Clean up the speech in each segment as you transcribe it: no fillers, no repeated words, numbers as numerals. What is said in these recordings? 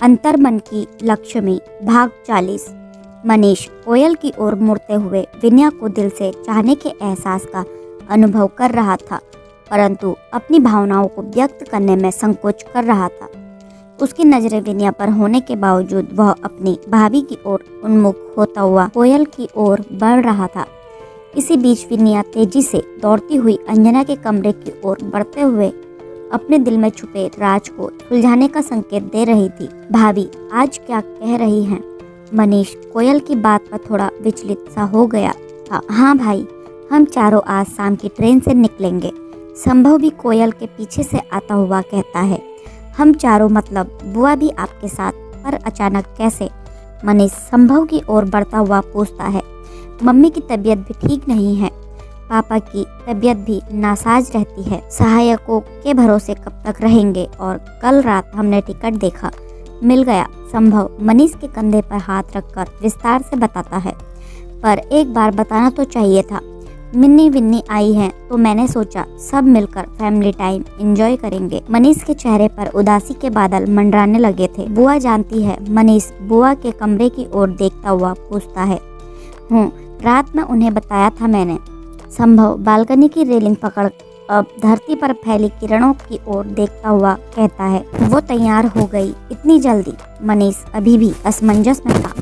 अंतर्मन की लक्ष्मी भाग 40। मनीष कोयल की ओर मुड़ते हुए विनया को दिल से चाहने के एहसास का अनुभव कर रहा था, परंतु अपनी भावनाओं को व्यक्त करने में संकोच कर रहा था। उसकी नजरें विनया पर होने के बावजूद वह अपनी भाभी की ओर उन्मुख होता हुआ कोयल की ओर बढ़ रहा था। इसी बीच विनया तेजी से दौड़ती हुई अंजना के कमरे की ओर बढ़ते हुए अपने दिल में छुपे राज को सुलझाने का संकेत दे रही थी। भाभी आज क्या कह रही हैं? मनीष कोयल की बात पर थोड़ा विचलित सा हो गया था। हाँ भाई, हम चारों आज शाम की ट्रेन से निकलेंगे। संभव भी कोयल के पीछे से आता हुआ कहता है। हम चारों मतलब बुआ भी आपके साथ? पर अचानक कैसे? मनीष संभव की ओर बढ़ता हुआ पूछता है। मम्मी की तबीयत भी ठीक नहीं है, पापा की तबीयत भी नासाज रहती है। सहायकों के भरोसे कब तक रहेंगे? और कल रात हमने टिकट देखा, मिल गया। संभव मनीष के कंधे पर हाथ रखकर विस्तार से बताता है। पर एक बार बताना तो चाहिए था। मिन्नी विन्नी आई हैं तो मैंने सोचा सब मिलकर फैमिली टाइम एंजॉय करेंगे। मनीष के चेहरे पर उदासी के बादल मंडराने लगे थे। बुआ जानती है? मनीष बुआ के कमरे की ओर देखता हुआ पूछता है। रात में उन्हें बताया था मैंने। संभव बालकनी की रेलिंग पकड़ अब धरती पर फैली किरणों की ओर देखता हुआ कहता है। वो तैयार हो गई इतनी जल्दी? मनीष अभी भी असमंजस में था।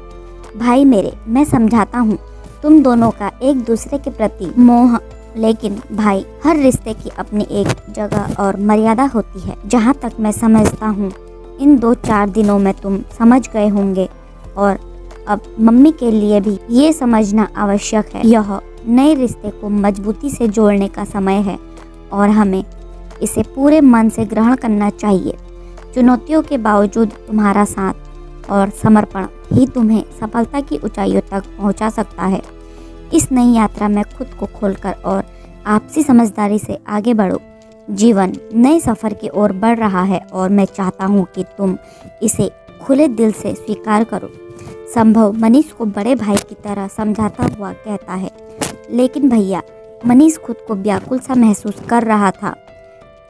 भाई मेरे, मैं समझाता हूँ तुम दोनों का एक दूसरे के प्रति मोह, लेकिन भाई हर रिश्ते की अपनी एक जगह और मर्यादा होती है। जहाँ तक मैं समझता हूँ इन 2-4 दिनों में तुम समझ गए होंगे, और अब मम्मी के लिए भी ये समझना आवश्यक है। यह नए रिश्ते को मजबूती से जोड़ने का समय है और हमें इसे पूरे मन से ग्रहण करना चाहिए। चुनौतियों के बावजूद तुम्हारा साथ और समर्पण ही तुम्हें सफलता की ऊंचाइयों तक पहुंचा सकता है। इस नई यात्रा में खुद को खोलकर और आपसी समझदारी से आगे बढ़ो। जीवन नए सफर की ओर बढ़ रहा है और मैं चाहता हूं कि तुम इसे खुले दिल से स्वीकार करो। संभव मनीष को बड़े भाई की तरह समझाता हुआ कहता है। लेकिन भैया, मनीष खुद को व्याकुल सा महसूस कर रहा था।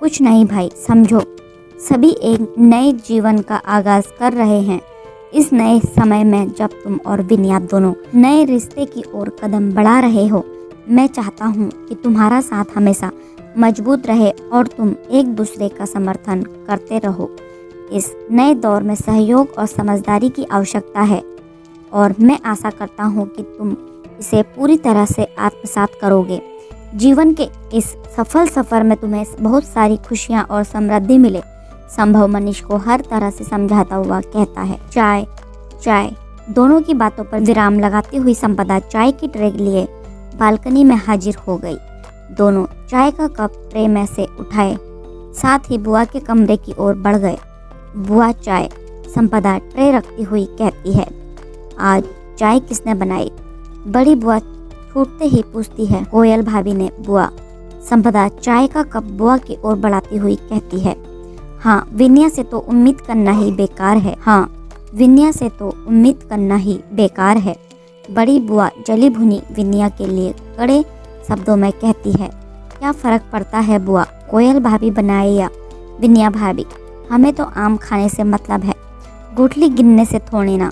कुछ नहीं भाई, समझो सभी एक नए जीवन का आगाज कर रहे हैं। इस नए समय में जब तुम और विनया दोनों नए रिश्ते की ओर कदम बढ़ा रहे हो, मैं चाहता हूँ कि तुम्हारा साथ हमेशा मजबूत रहे और तुम एक दूसरे का समर्थन करते रहो। इस नए दौर में सहयोग और समझदारी की आवश्यकता है और मैं आशा करता हूँ कि तुम इसे पूरी तरह से आत्मसात करोगे। जीवन के इस सफल सफर में तुम्हें बहुत सारी खुशियाँ और समृद्धि मिले। संभव मनीष को हर तरह से समझाता हुआ कहता है। चाय दोनों की बातों पर विराम लगाती हुई संपदा चाय की ट्रे लिए बालकनी में हाजिर हो गई। दोनों चाय का कप ट्रे में से उठाए, साथ ही बुआ के कमरे की ओर बढ़ गए। बुआ चाय? संपदा ट्रे रखती हुई कहती है। आज चाय किसने बनाई? बड़ी बुआ छूटते ही पूछती है। कोयल भाभी ने बुआ। संपदा चाय का कप बुआ की ओर बढ़ाती हुई कहती है। हाँ, विनया से तो उम्मीद करना ही बेकार है। बड़ी बुआ जली भुनी विनया के लिए कड़े शब्दों में कहती है। क्या फर्क पड़ता है बुआ, कोयल भाभी बनाए या विनया भाभी? हमें तो आम खाने से मतलब है, गुठली गिनने से थोड़ी ना।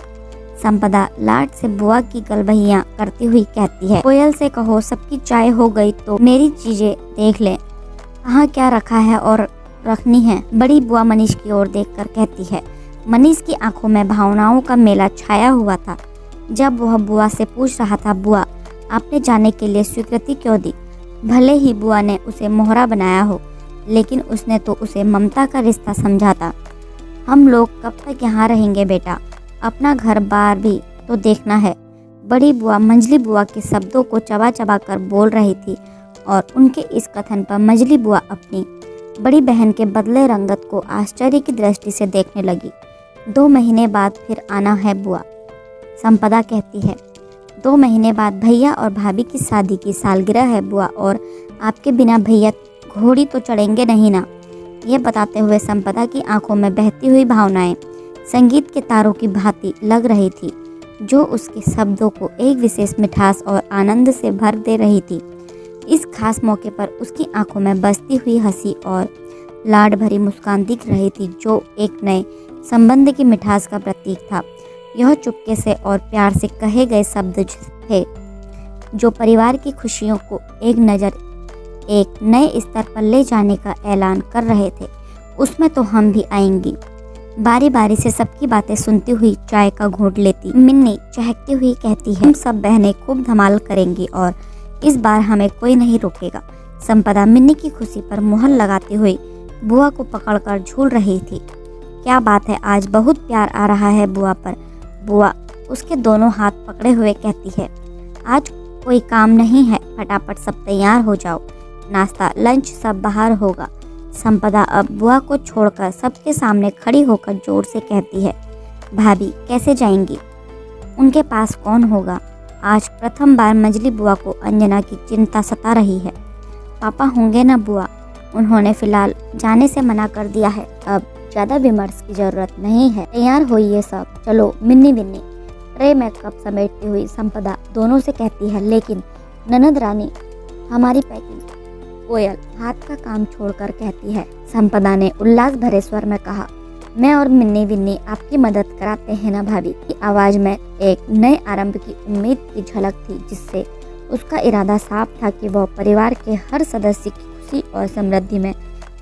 संपदा लाड से बुआ की गलबहियां करती हुई कहती है। कोयल से कहो सबकी चाय हो गई तो मेरी चीजें देख ले, कहाँ क्या रखा है और रखनी है। बड़ी बुआ मनीष की ओर देखकर कहती है। मनीष की आंखों में भावनाओं का मेला छाया हुआ था जब वह बुआ से पूछ रहा था, बुआ आपने जाने के लिए स्वीकृति क्यों दी? भले ही बुआ ने उसे मोहरा बनाया हो, लेकिन उसने तो उसे ममता का रिश्ता समझा था। हम लोग कब तक यहाँ रहेंगे बेटा? अपना घर बार भी तो देखना है। बड़ी बुआ मंजली बुआ के शब्दों को चबा चबा कर बोल रही थी और उनके इस कथन पर मंजली बुआ अपनी बड़ी बहन के बदले रंगत को आश्चर्य की दृष्टि से देखने लगी। 2 महीने बाद फिर आना है बुआ, संपदा कहती है। 2 महीने बाद भैया और भाभी की शादी की सालगिरह है बुआ, और आपके बिना भैया घोड़ी तो चढ़ेंगे नहीं ना? ये बताते हुए संपदा की आंखों में बहती हुई भावनाएं संगीत के तारों की भांति लग रही थी, जो उसके शब्दों को एक विशेष मिठास और आनंद से भर दे रही थी। इस खास मौके पर उसकी आंखों में बसती हुई हंसी और लाड भरी मुस्कान दिख रही थी, जो एक नए संबंध की मिठास का प्रतीक था। यह चुपके से और प्यार से कहे गए शब्द थे जो परिवार की खुशियों को एक नए स्तर पर ले जाने का ऐलान कर रहे थे। उसमें तो हम भी आएंगी। बारी बारी से सबकी बातें सुनती हुई चाय का घूंट लेती मिन्नी चहकती हुई कहती है, हम सब बहनें खूब धमाल करेंगी और इस बार हमें कोई नहीं रोकेगा। संपदा मिन्नी की खुशी पर मुहर लगाती हुई बुआ को पकड़कर झूल रही थी। क्या बात है, आज बहुत प्यार आ रहा है बुआ पर। बुआ उसके दोनों हाथ पकड़े हुए कहती है, आज कोई काम नहीं है, फटाफट सब तैयार हो जाओ, नाश्ता लंच सब बाहर होगा। संपदा अब बुआ को छोड़कर सबके सामने खड़ी होकर जोर से कहती है, भाभी कैसे जाएंगी, उनके पास कौन होगा। आज प्रथम बार मंजली बुआ को अंजना की चिंता सता रही है। पापा होंगे ना बुआ, उन्होंने फिलहाल जाने से मना कर दिया है, अब ज़्यादा विमर्श की ज़रूरत नहीं है, तैयार होइए सब, चलो मिन्नी बिन्नी। ट्रे में कप समेटती हुई संपदा दोनों से कहती है, लेकिन ननद रानी हमारी पैकिंग। कोयल हाथ का काम छोड़कर कहती है। संपदा ने उल्लास भरे स्वर में कहा, मैं और मिन्नी बिन्नी आपकी मदद कराते हैं ना भाभी। की आवाज में एक नए आरंभ की उम्मीद की झलक थी, जिससे उसका इरादा साफ था कि वह परिवार के हर सदस्य की खुशी और समृद्धि में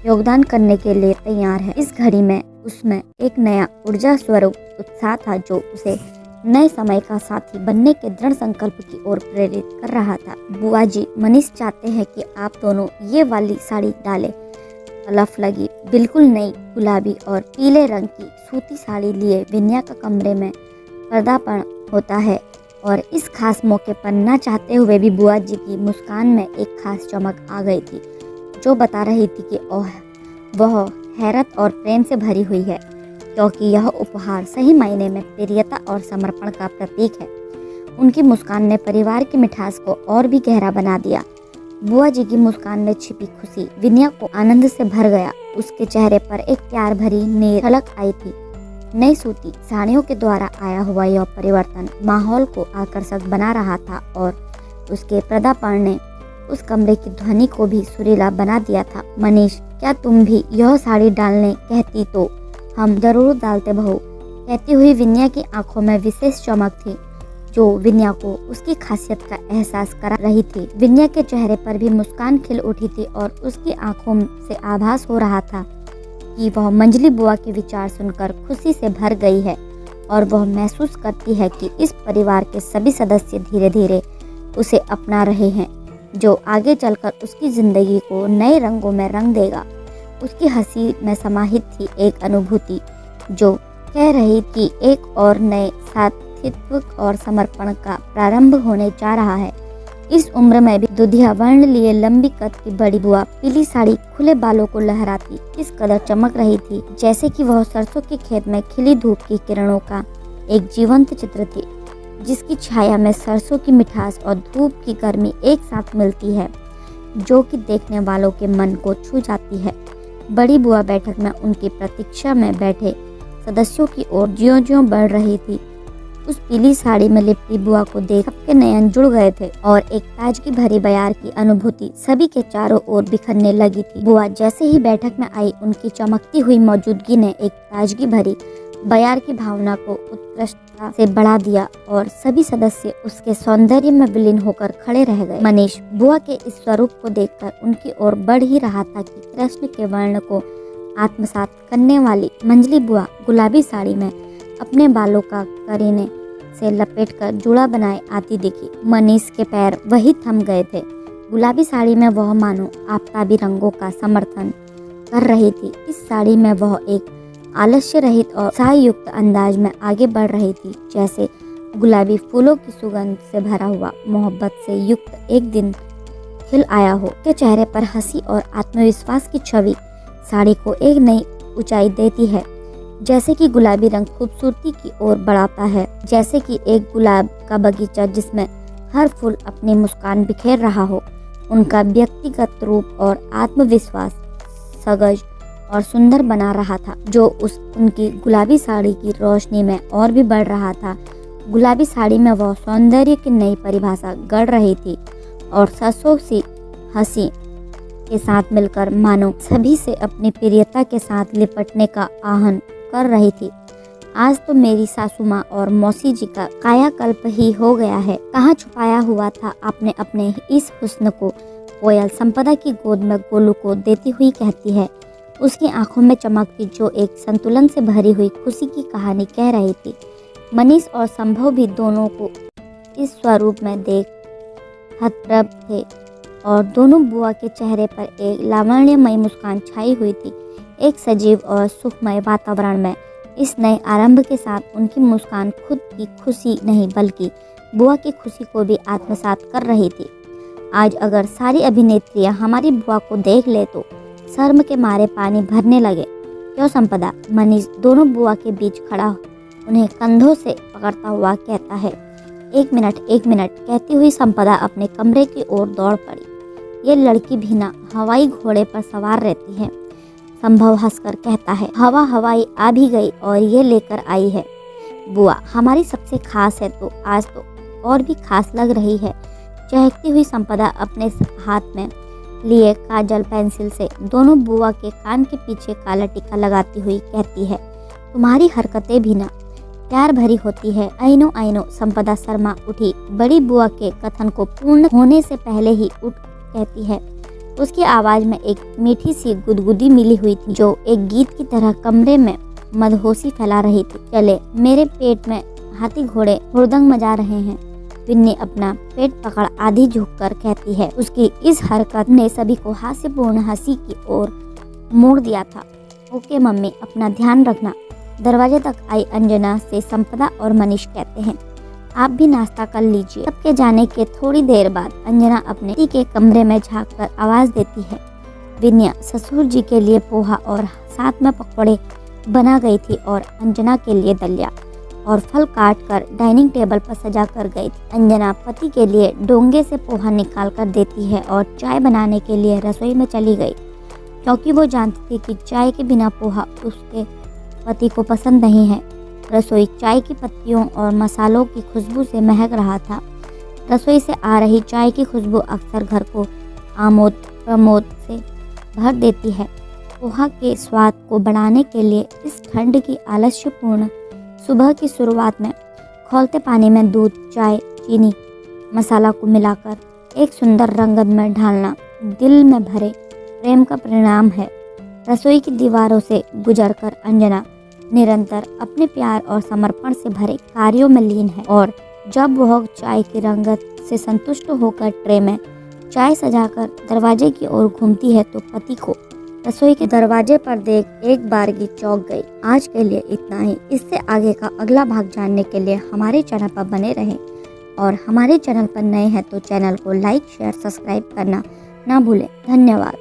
योगदान करने के लिए तैयार है। इस घड़ी में उसमें एक नया ऊर्जा स्वरूप उत्साह था जो उसे नए समय का साथी बनने के दृढ़ संकल्प की ओर प्रेरित कर रहा था। बुआ जी, मनीष चाहते हैं कि आप दोनों ये वाली साड़ी डालें। तलफ लगी बिल्कुल नई गुलाबी और पीले रंग की सूती साड़ी लिए विन्या का कमरे में पर्दापण होता है और इस खास मौके पर न चाहते हुए भी बुआ जी की मुस्कान में एक खास चमक आ गई थी जो बता रही थी कि वह हैरत और प्रेम से भरी हुई है, क्योंकि यह उपहार सही मायने में प्रियता और समर्पण का प्रतीक है। उनकी मुस्कान ने परिवार की मिठास को और भी गहरा बना दिया। बुआ जी की मुस्कान में छिपी खुशी विन्या को आनंद से भर गया। उसके चेहरे पर एक प्यार भरी नीर झलक आई थी। नई सूती साड़ियों के द्वारा आया हुआ यह परिवर्तन माहौल को आकर्षक बना रहा था और उसके पर्दापण ने उस कमरे की ध्वनि को भी सुरीला बना दिया था। मनीष, क्या तुम भी यह साड़ी डालने कहती तो हम जरूर डालते बहू, कहती हुई विन्या की आंखों में विशेष चमक थी जो विन्या को उसकी खासियत का एहसास करा रही थी। विन्या के चेहरे पर भी मुस्कान खिल उठी थी और उसकी आंखों से आभास हो रहा था कि वह मंजली बुआ के विचार सुनकर खुशी से भर गई है और वह महसूस करती है कि इस परिवार के सभी सदस्य धीरे धीरे उसे अपना रहे हैं, जो आगे चलकर उसकी जिंदगी को नए रंगों में रंग देगा। उसकी हंसी में समाहित थी एक अनुभूति जो कह रही कि एक और नए साथीत्व और समर्पण का प्रारंभ होने जा रहा है। इस उम्र में भी दुधिया वर्ण लिए लंबी कद की बड़ी बुआ पीली साड़ी खुले बालों को लहराती इस कदर चमक रही थी जैसे कि वह सरसों के खेत में खिली धूप की किरणों का एक जीवंत चित्र थी, जिसकी छाया में सरसों की मिठास और धूप की गर्मी एक साथ मिलती है, जो कि देखने वालों के मन को छू जाती है। बड़ी बुआ बैठक में उनकी प्रतीक्षा में बैठे सदस्यों की ओर ज्यों-ज्यों बढ़ रही थी। उस पीली साड़ी में लिपटी बुआ को देख सबके नयन जुड़ गए थे और एक ताजगी भरी बयार की अनुभूति सभी के चारों ओर बिखरने लगी थी। बुआ जैसे ही बैठक में आई, उनकी चमकती हुई मौजूदगी ने एक ताजगी भरी बयार की भावना को उत्कृष्टता से बढ़ा दिया और सभी सदस्य उसके सौंदर्य में विलीन होकर खड़े रह गए। मनीष बुआ के इस स्वरूप को देखकर उनकी ओर बढ़ ही रहा था कि कृष्ण के वर्ण को आत्मसात करने वाली मंजली बुआ गुलाबी साड़ी में अपने बालों का करीने से लपेटकर जूड़ा बनाए आती दिखी। मनीष के पैर वही थम गए थे। गुलाबी साड़ी में वह मानो आफताबी रंगों का समर्थन कर रही थी। इस साड़ी में वह एक आलस्य रहित और उत्साहयुक्त अंदाज में आगे बढ़ रही थी, जैसे गुलाबी फूलों की सुगंध से भरा हुआ मोहब्बत से युक्त एक दिन खिल आया हो। के चेहरे पर हंसी और आत्मविश्वास की छवि साड़ी को एक नई ऊंचाई देती है, जैसे कि गुलाबी रंग खूबसूरती की ओर बढ़ाता है, जैसे कि एक गुलाब का बगीचा जिसमें हर फूल अपनी मुस्कान बिखेर रहा हो। उनका व्यक्तिगत रूप और आत्मविश्वास सगज और सुंदर बना रहा था, जो उनकी गुलाबी साड़ी की रोशनी में और भी बढ़ रहा था। गुलाबी साड़ी में वह सौंदर्य की नई परिभाषा गढ़ रही थी और सरसों सी हंसी के साथ मिलकर मानो सभी से अपनी प्रियता के साथ लिपटने का आह्वान कर रही थी। आज तो मेरी सासू माँ और मौसी जी का कायाकल्प ही हो गया है। कहाँ छुपाया हुआ था आपने अपने इस हुस्न को? कोयल संपदा की गोद में गोलू को देती हुई कहती है। उसकी आंखों में चमक थी जो एक संतुलन से भरी हुई खुशी की कहानी कह रही थी। मनीष और संभव भी दोनों को इस स्वरूप में देख हतप्रभ थे और दोनों बुआ के चेहरे पर एक लावण्यमयी मुस्कान छाई हुई थी। एक सजीव और सुखमय वातावरण में इस नए आरंभ के साथ उनकी मुस्कान खुद की खुशी नहीं बल्कि बुआ की खुशी को भी आत्मसात कर रही थी। आज अगर सारी अभिनेत्रियां हमारी बुआ को देख ले तो शर्म के मारे पानी भरने लगे। क्यों संपदा? मनीष दोनों बुआ के बीच खड़ा उन्हें कंधों से पकड़ता हुआ कहता है। एक मिनट कहती हुई संपदा अपने कमरे की ओर दौड़ पड़ी। ये लड़की भी ना हवाई घोड़े पर सवार रहती है। संभव हंसकर कहता है, हवा हवाई आ भी गई और ये लेकर आई है। बुआ हमारी सबसे खास है तो आज तो और भी खास लग रही है। चहकती हुई संपदा अपने हाथ में लिए काजल पेंसिल से दोनों बुआ के कान के पीछे काला टीका लगाती हुई कहती है, तुम्हारी हरकतें भी ना प्यार भरी होती है। आई नो संपदा शर्मा उठी। बड़ी बुआ के कथन को पूर्ण होने से पहले ही उठ कहती है। उसकी आवाज में एक मीठी सी गुदगुदी मिली हुई थी जो एक गीत की तरह कमरे में मदहोशी फैला रही थी। चले मेरे पेट में हाथी घोड़े हुड़दंग मचा रहे हैं। विन्नी अपना पेट पकड़ आधी झुककर कहती है। उसकी इस हरकत ने सभी को हास्यपूर्ण हंसी की ओर मोड़ दिया था। ओके मम्मी, अपना ध्यान रखना। दरवाजे तक आई अंजना से संपदा और मनीष कहते हैं, आप भी नाश्ता कर लीजिए। सबके जाने के थोड़ी देर बाद अंजना अपने पति के कमरे में झांककर आवाज देती है। विन्या ससुर जी के लिए पोहा और साथ में पकौड़े बना गई थी और अंजना के लिए दलिया और फल काट कर डाइनिंग टेबल पर सजा कर गई थी। अंजना पति के लिए डोंगे से पोहा निकाल कर देती है और चाय बनाने के लिए रसोई में चली गई क्योंकि वो जानती थी कि चाय के बिना पोहा उसके पति को पसंद नहीं है। रसोई चाय की पत्तियों और मसालों की खुशबू से महक रहा था। रसोई से आ रही चाय की खुशबू अक्सर घर को आमोद प्रमोद से भर देती है। पोहा के स्वाद को बढ़ाने के लिए इस ठंड की आलस्यपूर्ण सुबह की शुरुआत में खौलते पानी में दूध, चाय, चीनी, मसाला को मिलाकर एक सुंदर रंगत में ढालना दिल में भरे प्रेम का परिणाम है। रसोई की दीवारों से गुजरकर अंजना निरंतर अपने प्यार और समर्पण से भरे कार्यों में लीन है और जब वह चाय की रंगत से संतुष्ट होकर ट्रे में चाय सजाकर दरवाजे की ओर घूमती है तो पति को रसोई के दरवाजे पर देख एक बारगी चौंक गई। आज के लिए इतना ही। इससे आगे का अगला भाग जानने के लिए हमारे चैनल पर बने रहें और हमारे चैनल पर नए हैं तो चैनल को लाइक, शेयर, सब्सक्राइब करना ना भूलें। धन्यवाद।